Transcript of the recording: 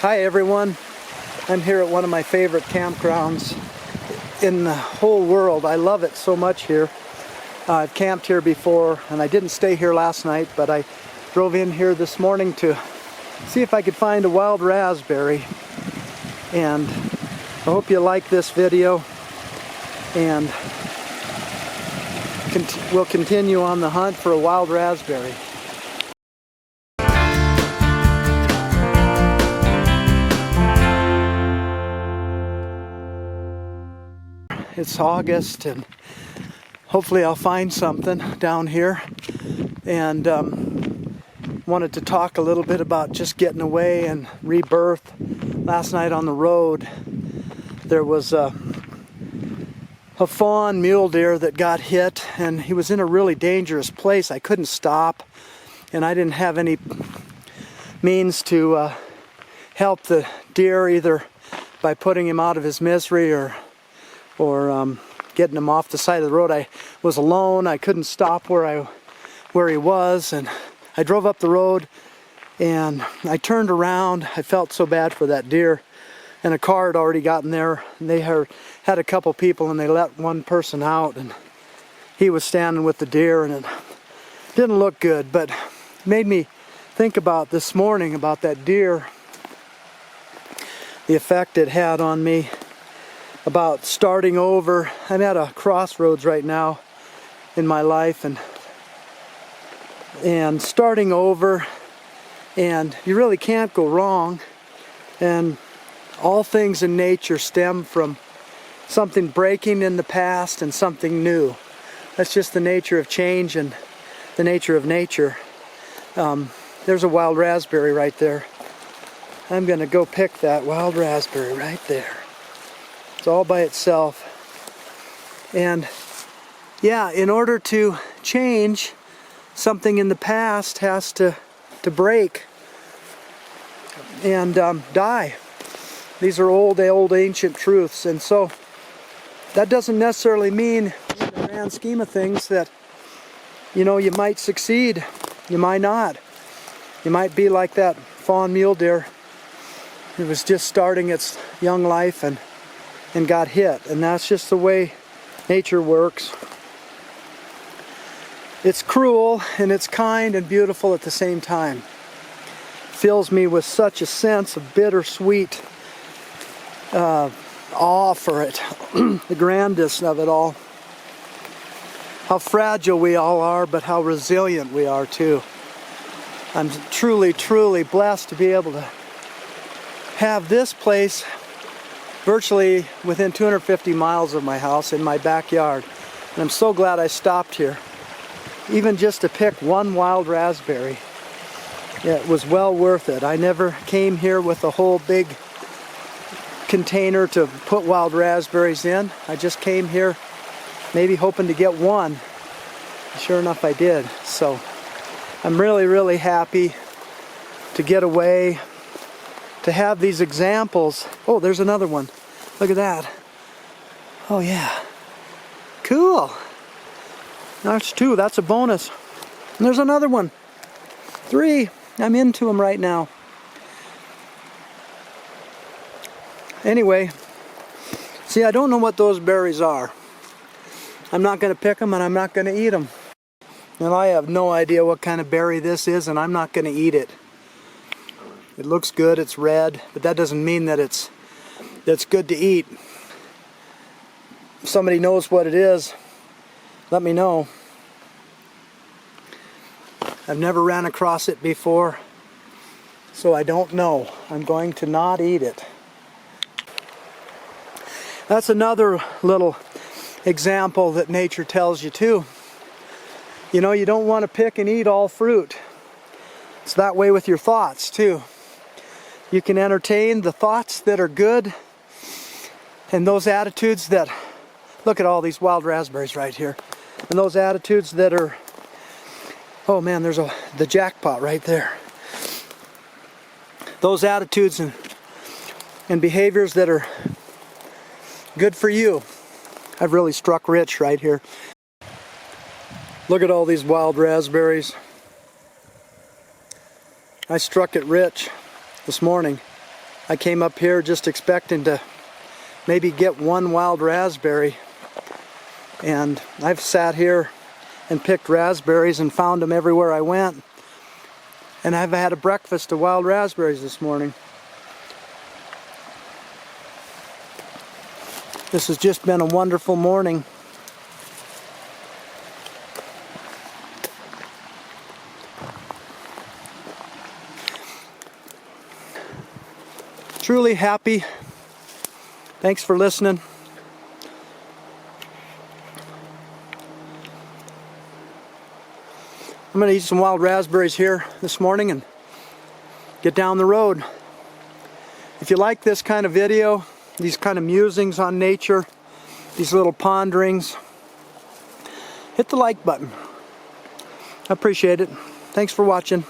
Hi everyone, I'm here at one of my favorite campgrounds in the whole world. I love it so much here. I've camped here before and I didn't stay here last night, but I drove in here this morning to see if I could find a wild raspberry. And I hope you like this video, and we'll continue on the hunt for a wild raspberry. It's August and hopefully I'll find something down here, and wanted to talk a little bit about just getting away and rebirth. Last night on the road there was a fawn mule deer that got hit, and he was in a really dangerous place. I couldn't stop and I didn't have any means to help the deer, either by putting him out of his misery or getting him off the side of the road. I was alone. I couldn't stop where he was, and I drove up the road and I turned around. I felt so bad for that deer, and a car had already gotten there, and they had a couple people, and they let one person out, and he was standing with the deer, and it didn't look good, but it made me think about this morning, about that deer, the effect it had on me, about starting over. I'm at a crossroads right now in my life, and starting over, and you really can't go wrong. And all things in nature stem from something breaking in the past and something new. That's just the nature of change and the nature of nature. There's a wild raspberry right there. I'm gonna go pick that wild raspberry right there. It's all by itself. And yeah, in order to change, something in the past has to break and die. These are old ancient truths, and so that doesn't necessarily mean, in the grand scheme of things, that you might succeed, you might not. You might be like that fawn mule deer. It was just starting its young life and got hit, and that's just the way nature works. It's cruel and it's kind and beautiful at the same time. It fills me with such a sense of bittersweet awe for it, the grandness of it all. How fragile we all are, but how resilient we are too. I'm truly, truly blessed to be able to have this place virtually within 250 miles of my house, in my backyard. And I'm so glad I stopped here, even just to pick one wild raspberry. Yeah, it was well worth it. I never came here with a whole big container to put wild raspberries in. I just came here maybe hoping to get one. Sure enough, I did. So I'm really, really happy to get away, to have these examples. Oh, there's another one. Look at that. Oh yeah. Cool. That's two. That's a bonus. And there's another one. 3. I'm into them right now. Anyway, see, I don't know what those berries are. I'm not going to pick them, and I'm not going to eat them. And I have no idea what kind of berry this is, and I'm not going to eat it. It looks good, it's red, but that doesn't mean that it's good to eat. If somebody knows what it is, let me know. I've never ran across it before, so I don't know. I'm going to not eat it. That's another little example that nature tells you too. You don't want to pick and eat all fruit. It's that way with your thoughts too. You can entertain the thoughts that are good, and those attitudes that, look at all these wild raspberries right here, and those attitudes that are, oh man, there's the jackpot right there. Those attitudes and behaviors that are good for you. I've really struck rich right here. Look at all these wild raspberries. I struck it rich this morning. I came up here just expecting to maybe get one wild raspberry, and I've sat here and picked raspberries and found them everywhere I went, and I've had a breakfast of wild raspberries this morning. This has just been a wonderful morning. Truly happy. Thanks for listening. I'm going to eat some wild raspberries here this morning and get down the road. If you like this kind of video, these kind of musings on nature, these little ponderings, hit the like button. I appreciate it. Thanks for watching.